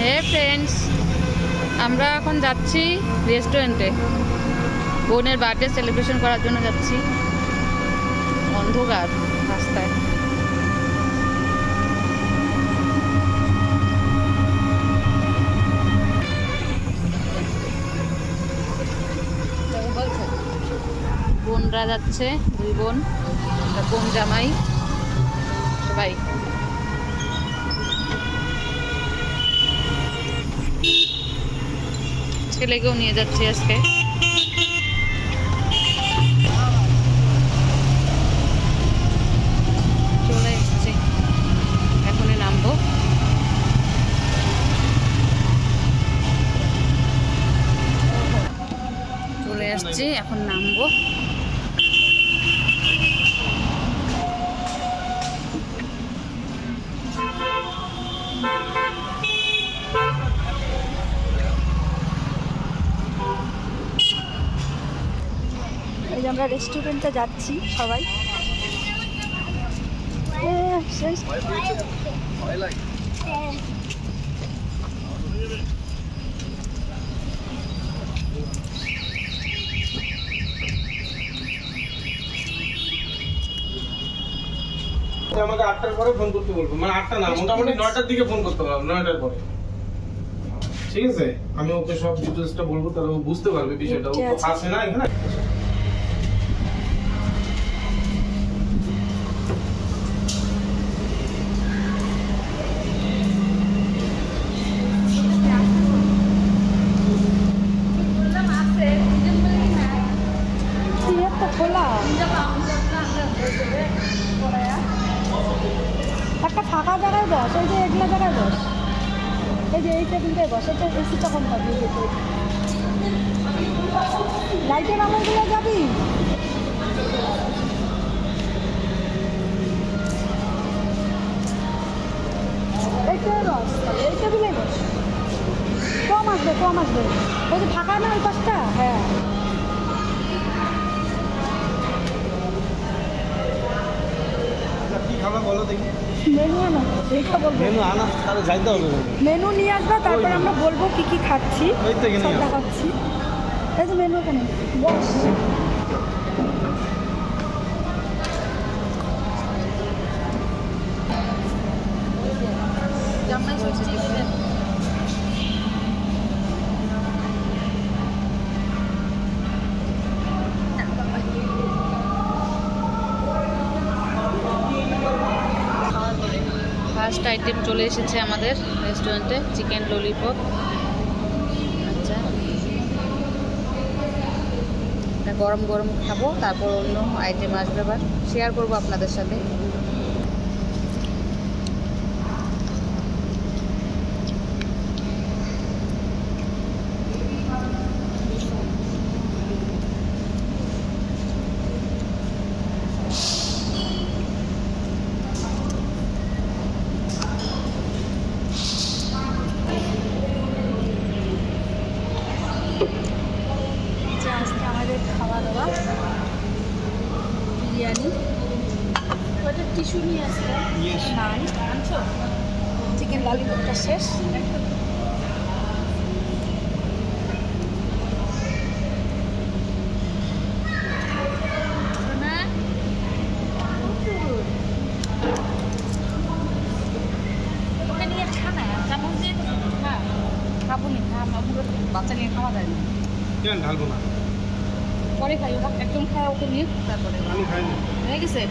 হে friends, আমরা এখন যাচ্ছি রেস্টুরেন্টে। বোনের বার্থডে সেলিব্রেশন করার জন্য যাচ্ছি। অন্ধকার রাস্তায়। বোনরা যাচ্ছে, 2 বোন, বোন জামাই সবাই। ছেলেকেও নিয়ে যাচ্ছি আজকে। চলে এসেছি, এখনই নামবো। চলে আসছি, এখন নামবো। এই যে আমরা রেস্টুরেন্টে যাচ্ছি সবাই। আমাকে 8টার পরে ফোন করতে বলবো, মানে 8টা না, মোটামুটি 9টার দিকে ফোন করতে হবে, 9টার পরে। ঠিক আছে, আমি ওকে সব ডিটেইলসটা বলবো, তাহলে ও বুঝতে পারবে বিষয়টা। ও তো আসে না এখানে। একটা ফাঁকা জায়গায় বস, এই যে এগুলো জায়গায় বস, এই যে এই টেবিলটায় বস, এটা এসিটা কম পাবি। লাইটের আলোগুলো যাবি। এইটাই বস, এই টেবিলে বস। কম আসবে, কম আসবে। ওই যে ফাঁকা না ওই পাশটা। হ্যাঁ, মেনু নিয়ে আসবে, তারপর আমরা বলবো কি কি খাচ্ছি, দেখাচ্ছি। এই যে মেনু এখানে বস। ফার্স্ট আইটেম চলে এসেছে আমাদের রেস্টুরেন্টে, চিকেন ললিপপ। আচ্ছা, এটা গরম গরম খাবো, তারপর অন্য আইটেম আসবে, আবার শেয়ার করবো আপনাদের সাথে। খাওয়া দাওয়া বিরিয়ানি, ওটা টিস্যু নিয়ে আসতে, নান আনছো, চিকেন ললিপপটা শেষ। ওকে নিয়ে খানা চামচ দিয়ে খাবো নি, বাচ্চা নিয়ে খাওয়া যায় না। কেন ঢালবো না? পরে খাই, ওরা একদম খায়, ওকে নিয়ে তারপরে আমি খাই না। হয়ে গেছে।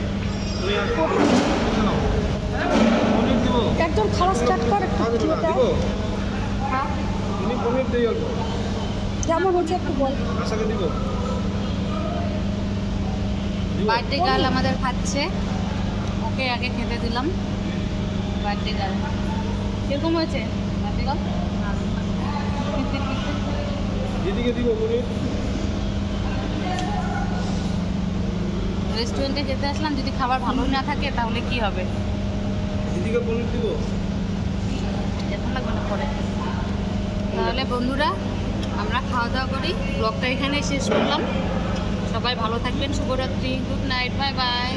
একদম খাওয়া স্টার্ট করে। যেমন হচ্ছে একটু বল। বার্থডে গার্ল আমাদের খাচ্ছে, ওকে আগে খেতে দিলাম। বার্থডে গার্ল কিরকম হয়েছে? বার্থডে গার্ল রেস্টুরেন্টে খেতে আসলাম, যদি খাবার ভালো না থাকে তাহলে কি হবে? দিদিকে পনির দিব, এখন লাগবে না পরে। তাহলে বন্ধুরা, আমরা খাওয়া দাওয়া করি, ব্লগটা এখানে শেষ করলাম। সবাই ভালো থাকবেন, শুভরাত্রি, গুড নাইট, বাই বাই।